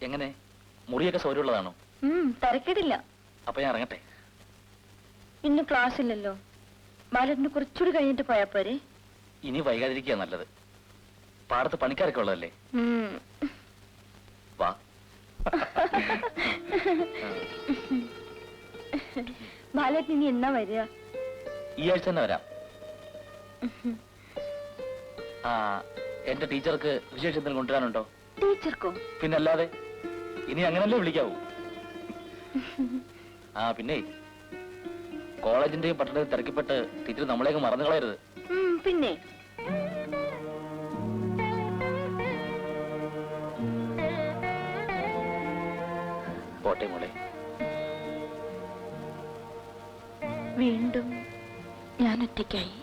എങ്ങനെ മുറിയൊക്കെ സൗകര്യമുള്ളതാണോ? തിരക്കിടില്ല. അപ്പൊ ഞാൻ ഇറങ്ങട്ടെ. ഇന്ന് ക്ലാസ് ഇല്ലല്ലോ. ബാലറ്റിന് കുറച്ചുകൂടി കഴിഞ്ഞിട്ട് പോയാ പോരെ? ഇനി വൈകാതിരിക്കുക നല്ലത്. പാടത്ത് പണിക്കാരൊക്കെ ഉള്ളതല്ലേ. വാ. ബാലറ്റിന് ഇനി എന്നാ വരിക? ഈ ആഴ്ച തന്നെ വരാം. എന്റെ ടീച്ചർക്ക് വിശേഷത്തിന് കൊണ്ടുവരാനുണ്ടോ? ടീച്ചർക്കോ? പിന്നല്ലാതെ, ഇനി അങ്ങനല്ലേ വിളിക്കാവൂ. പിന്നെ കോളേജിന്റെയും പട്ടണത്തിൽ തിരക്കിപ്പെട്ട് ടീച്ചർ നമ്മളെയൊക്കെ മറന്നു കളയരുത്. പിന്നെ പോട്ടെ മോളെ. വീണ്ടും ഞാൻ ഒറ്റയ്ക്കായി.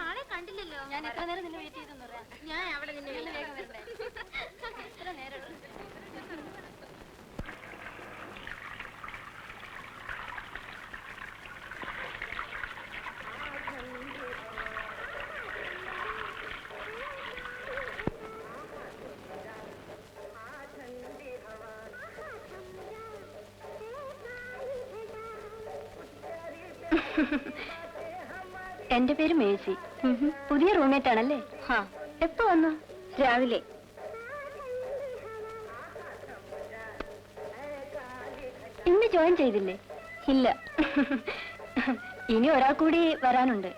ആളെ കണ്ടില്ലല്ലോ. ഞാൻ എത്ര നേരം നിന്നെ വെയിറ്റ് ചെയ്തെന്ന് പറയാം. ഞാൻ അവിടെ നിന്നെ വേഗം വരണ്ടേ? എത്ര നേരം? എന്റെ പേര് മേഴ്സി. പുതിയ റൂംമേറ്റ് ആണല്ലേ? എപ്പോ വന്നു? രാവിലെ. ഇന്ന് ജോയിൻ ചെയ്തില്ലേ? ഇല്ല. ഇനി ഒരാൾ കൂടി വരാനുണ്ട്.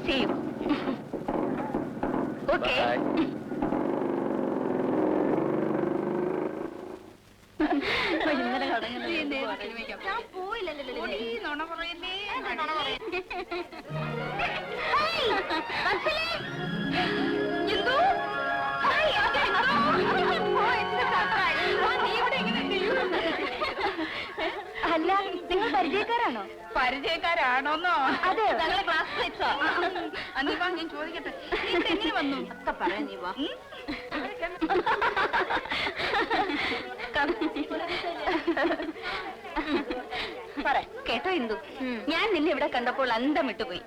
See you. Okay. ഞാൻ പോയില്ലല്ലോ. അല്ല, നിങ്ങൾ പരിചയക്കാരാണോ? പരിചയക്കാരാണോന്നോ? അതെ, ഞങ്ങളെ ക്ലാസ്മേറ്റ്സോ? നീ വാ, ഞാൻ ചോദിക്കട്ടെ. എങ്ങനെ വന്നു? ഒക്കെ പറയാ. നീ വാ. കേട്ടോ ഇന്ദു, ഞാൻ നിന്നെ ഇവിടെ കണ്ടപ്പോൾ അന്തം വിട്ടുപോയി.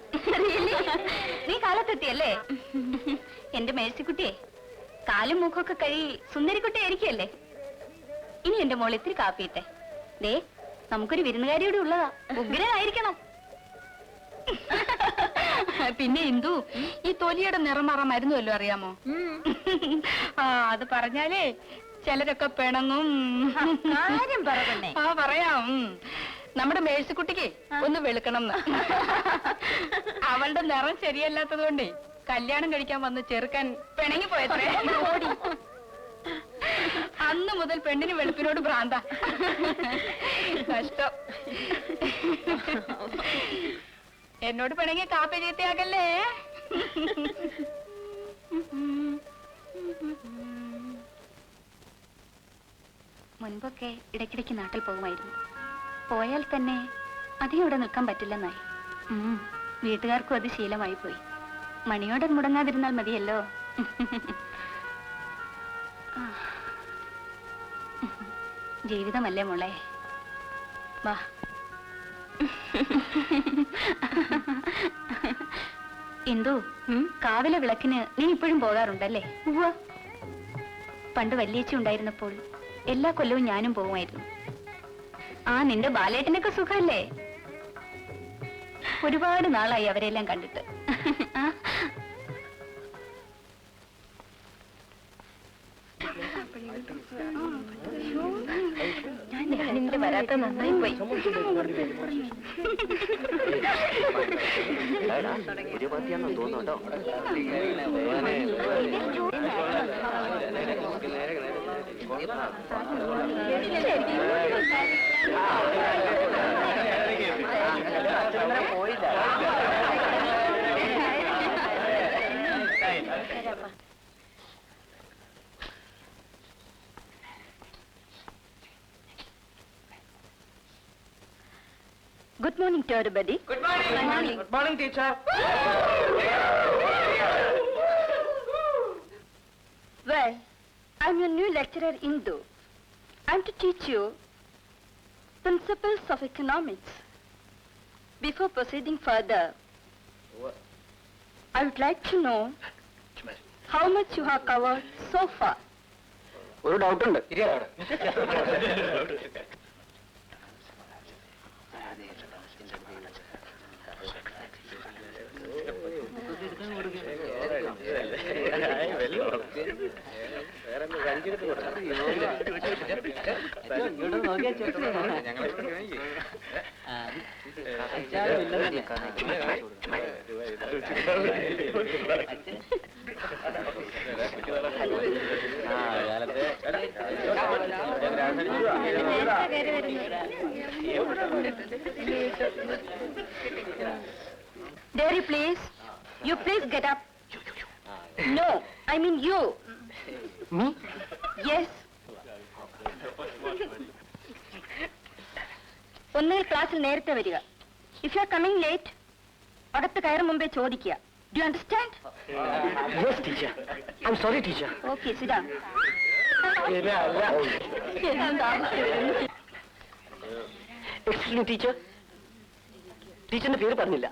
നീ കാലത്തെത്തിയല്ലേ? എന്റെ മേഴ്സിക്കുട്ടിയെ, കാലും മൂക്കൊക്കെ കഴി സുന്ദരിക്കുട്ടി ആയിരിക്കല്ലേ? ഇനി എന്റെ മോൾ ഇത്തിരി കാപ്പിയിട്ടെ. ദേ, നമുക്കൊരു വിരുന്നുകാരിയോടെ ഉള്ളതാ. ഉഗ്രനായിരിക്കണം. പിന്നെ ഇന്ദു, ഈ തൊലിയുടെ നിറം മാറാൻ മരുന്ന് വല്ലതും അറിയാമോ? അത് പറഞ്ഞാലേ ചിലരൊക്കെ പിണങ്ങും. കാര്യം പറഞ്ഞേ. പറയാം. നമ്മുടെ മേഴ്സിക്കുട്ടിക്ക് ഒന്ന് വെളുക്കണം. അവളുടെ നിറം ശരിയല്ലാത്തത് കൊണ്ടേ കല്യാണം കഴിക്കാൻ വന്ന് ചെറുക്കാൻ പിണങ്ങി പോയത്രേ. അന്ന് മുതൽ പെണ്ണിന് വെളുപ്പിനോട് ഭ്രാന്ത. കഷ്ടം. എന്നോട് പിണങ്ങി കാപ്പി ചീത്തയാകല്ലേ. മുൻപൊക്കെ ഇടയ്ക്കിടയ്ക്ക് നാട്ടിൽ പോകുമായിരുന്നു. പോയാൽ തന്നെ അധികം ഇവിടെ നിൽക്കാൻ പറ്റില്ലെന്നായി. വീട്ടുകാർക്കും അത് ശീലമായി പോയി. മണിയോടെ മുടങ്ങാതിരുന്നാൽ മതിയല്ലോ. ജീവിതമല്ലേ മോളെ, വാ. ഇന്ദു, കാവിലെ വിളക്കിന് നീ ഇപ്പോഴും പോകാറുണ്ടല്ലേ? പണ്ട് വല്യേച്ചി ഉണ്ടായിരുന്നപ്പോൾ എല്ലാ കൊല്ലവും ഞാനും പോകുമായിരുന്നു. ആ നിന്റെ ബാലേട്ടനൊക്കെ സുഖല്ലേ? ഒരുപാട് നാളായി അവരെല്ലാം കണ്ടിട്ട്. ആ. ഞാൻ നിന്റെ വരാത്ത നന്നായി പോയി. Good morning to everybody. Good morning. Good morning. Good morning, teacher. Well, I'm your new lecturer Indu. I'm to teach you principles of economics. Before proceeding further, I would like to know how much you have covered so far. ഒരു doubt ഉണ്ട്. Dairy, please. You please get up. No, I mean you. Me? Yes. ഒന്നുകിൽ ക്ലാസ്സിൽ നേരത്തെ വരിക. If you are coming late, അകത്ത് കയറും മുമ്പേ ചോദിക്കുക. Do you understand? Yes, teacher. I'm sorry, teacher. Okay, sit down. Excuse me, teacher. ടീച്ചറിന്റെ പേര് പറഞ്ഞില്ല.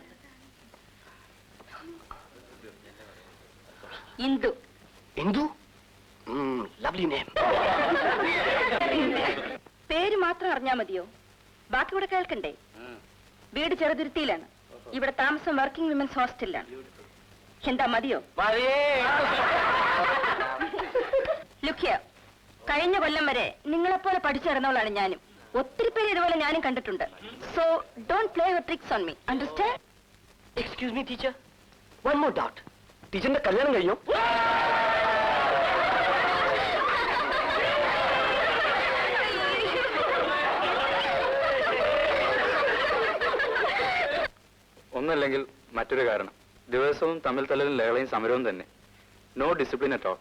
ഇന്ദു. ഇന്ദു? Lovely name. പേര് മാത്രം അറിഞ്ഞാ മതിയോ? ബാക്കി കൂടെ കേൾക്കണ്ടേ? വീട് ചെറുതുരുത്തിയിലാണ്. ഇവിടെ താമസം വർക്കിംഗ് വിമൻസ് ഹോസ്റ്റലിലാണ്. എന്താ മതിയോ? Look here. കഴിഞ്ഞ കൊല്ലം വരെ നിങ്ങളെപ്പോലെ പഠിച്ചിറന്നവളാണ് ഞാനും. ഒത്തിരി പേര് ഇതുപോലെ ഞാനും കണ്ടിട്ടുണ്ട്. So don't play your tricks on me. Understand? Excuse me, teacher. One more doubt. ടീച്ചറിന്റെ കല്യാണം കഴിഞ്ഞോ? ഒന്നല്ലെങ്കിൽ മറ്റൊരു കാരണം ദിവസവും തമ്മിൽ തല്ലലും ലഹളയും സമരവും തന്നെ. No discipline at all.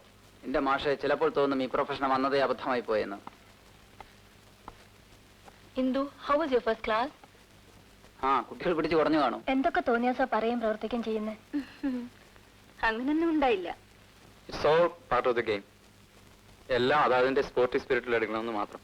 എന്റെ മാഷെ ചിലപ്പോൾ തോന്നും ഈ പ്രൊഫഷൻ വന്നതേ അബദ്ധമായി പോയെന്ന്. Indu, how was your first class? ആ കുട്ടികൾ പിടിച്ചു കുറഞ്ഞു കാണും. എന്തൊക്കെ തോന്നിയാസോ പറയും പ്രവർത്തിക്കുകയും ചെയ്യുന്നത്? അങ്ങനൊന്നും ഉണ്ടായില്ല. It's all part of the game. എല്ലാം അതതിന്റെ സ്പോർട്ടി സ്പിരിറ്റിൽ എടുക്കണമെന്ന് മാത്രം.